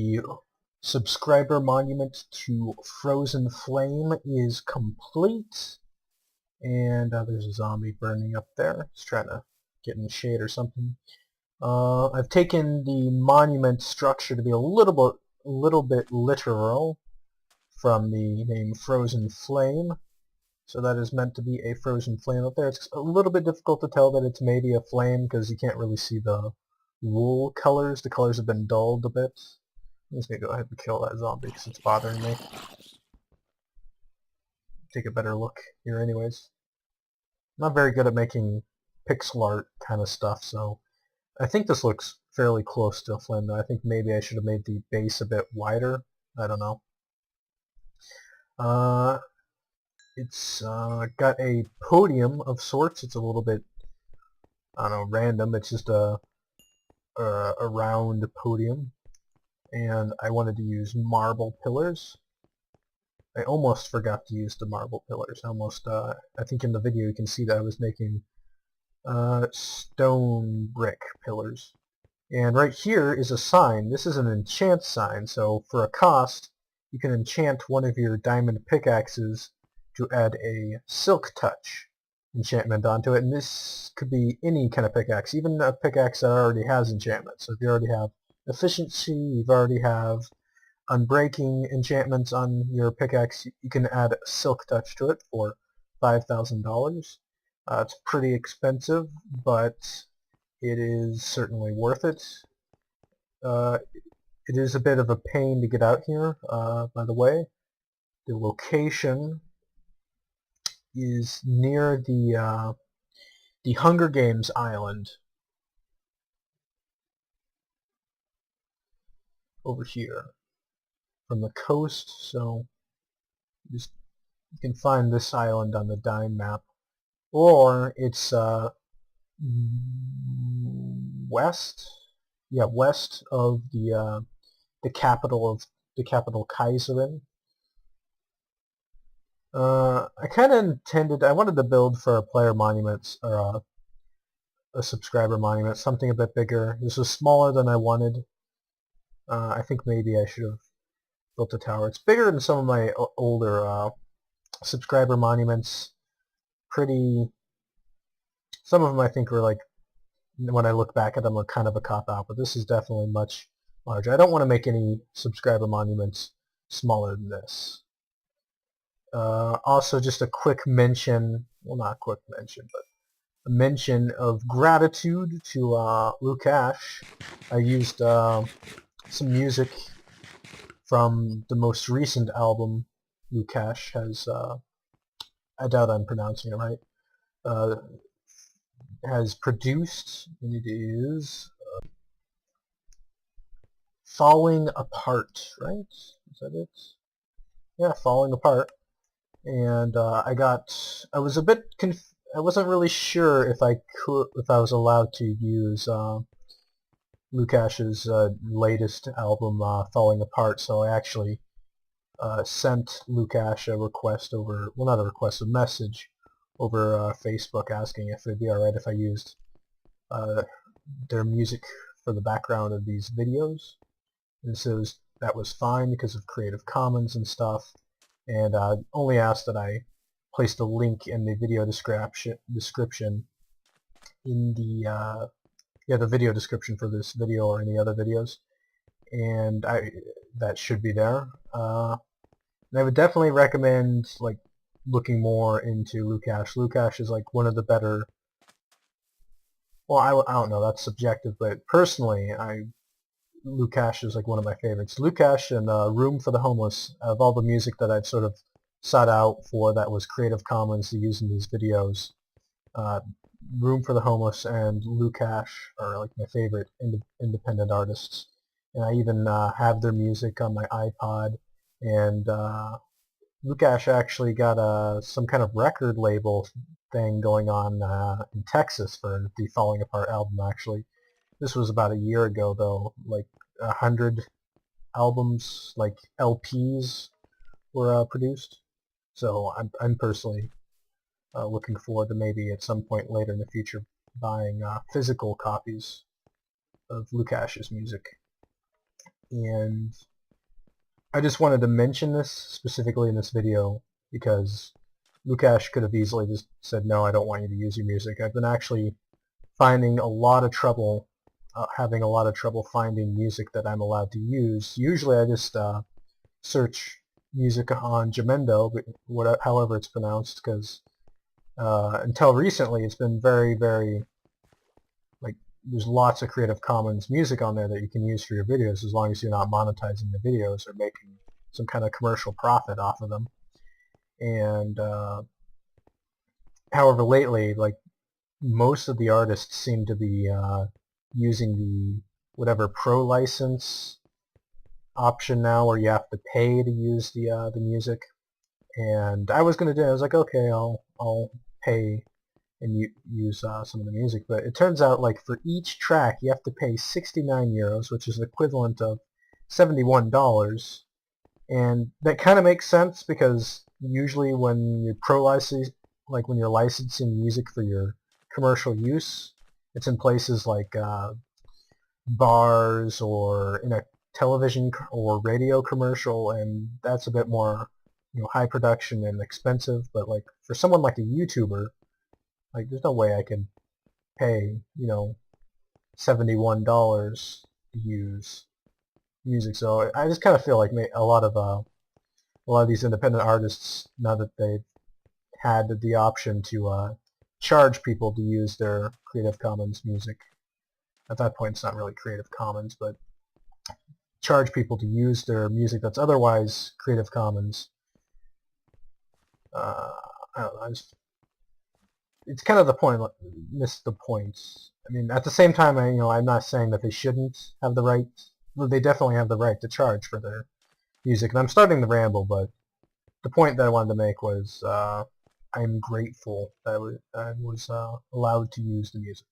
The subscriber monument to Frozen Flame is complete, and there's a zombie burning up there. He's trying to get in the shade or something. I've taken the monument structure to be a little bit literal from the name Frozen Flame. So that is meant to be a frozen flame up there. It's a little bit difficult to tell that it's maybe a flame because you can't really see the wool colors. The colors have been dulled a bit. I'm just going to go ahead and kill that zombie because it's bothering me. Take a better look here anyways. I'm not very good at making pixel art kind of stuff, so I think this looks fairly close to a flame, though. I think maybe I should have made the base a bit wider. I don't know. It's got a podium of sorts. It's a little bit, I don't know, random. It's just a round podium, and I wanted to use marble pillars. I almost forgot to use the marble pillars. I think in the video you can see that I was making stone brick pillars. And right here is a sign. This is an enchant sign, so for a cost, you can enchant one of your diamond pickaxes to add a silk touch enchantment onto it, and this could be any kind of pickaxe, even a pickaxe that already has enchantment. So if you already have efficiency, you already have unbreaking enchantments on your pickaxe, you can add a silk touch to it for $5,000. It's pretty expensive, but it is certainly worth it. It is a bit of a pain to get out here, by the way. The location is near the Hunger Games island over here from the coast, so you can find this island on the dime map, or it's west of the capital Kaiserin. I kind of I wanted to build for a player monument, or a subscriber monument, something a bit bigger. This was smaller than I wanted. I think maybe I should have built a tower. It's bigger than some of my older subscriber monuments. Some of them I think were like, when I look back at them, are kind of a cop-out, but this is definitely much larger. I don't want to make any subscriber monuments smaller than this. Also, just a quick mention, well, not a quick mention, but a mention of gratitude to Lukash. I used some music from the most recent album Lukash has, I doubt I'm pronouncing it right, has produced, and it is Falling Apart, right? Is that it? Yeah, Falling Apart. And I was a bit I wasn't really sure if I was allowed to use Lukash's latest album, Falling Apart, so I actually sent Lukash a request over, well, not a request, a message over Facebook asking if it'd be alright if I used their music for the background of these videos. And so that was fine because of Creative Commons and stuff, and only asked that I placed a link in the video description in the video description for this video or any other videos, and that should be there. And I would definitely recommend like looking more into Lukash. Lukash is like one of the better. Well, I don't know. That's subjective, but personally, Lukash is like one of my favorites. Lukash and Room for the Homeless, of all the music that I've sort of sought out for that was Creative Commons to use in these videos, Room for the Homeless and Lukash are like my favorite independent artists. And I even have their music on my iPod, and Lukash actually got some kind of record label thing going on in Texas for the Falling Apart album, actually. This was about a year ago, though. Like 100 albums, like LPs, were produced. So I'm personally looking forward to maybe at some point later in the future buying physical copies of Lukash's music. and I just wanted to mention this specifically in this video because Lukash could have easily just said, no, I don't want you to use your music. I've been actually finding a lot of trouble, having a lot of trouble finding music that I'm allowed to use. Usually I just search music on Jamendo, however it's pronounced, because until recently it's been very, very, like, there's lots of Creative Commons music on there that you can use for your videos as long as you're not monetizing the videos or making some kind of commercial profit off of them. And however, lately, like, most of the artists seem to be using the whatever pro license option now, where you have to pay to use the music. And I was gonna do it. I was like, okay, I'll pay and use some of the music, but it turns out, like, for each track you have to pay 69 euros, which is the equivalent of $71. And that kind of makes sense because usually when you pro license, like when you're licensing music for your commercial use, it's in places like bars or in a television or radio commercial, and that's a bit more, high production and expensive. But like for someone like a YouTuber, like there's no way I can pay, $71 to use music. So I just kind of feel like a lot of these independent artists, now that they've had the option to charge people to use their Creative Commons music. At that point, it's not really Creative Commons, but charge people to use their music that's otherwise Creative Commons. I don't know. It's kind of the point. Missed the point. I mean, at the same time, I'm not saying that they shouldn't have the right. Well, they definitely have the right to charge for their music. And I'm starting to ramble, but the point that I wanted to make was I'm grateful that I was allowed to use the music,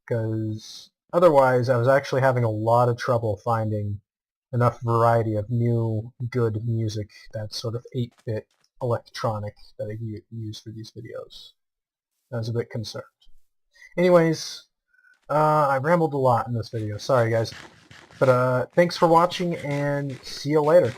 because otherwise I was actually having a lot of trouble finding enough variety of new good music that's sort of 8-bit electronic that I use for these videos. I was a bit concerned. Anyways, I rambled a lot in this video. Sorry guys. But thanks for watching, and see you later.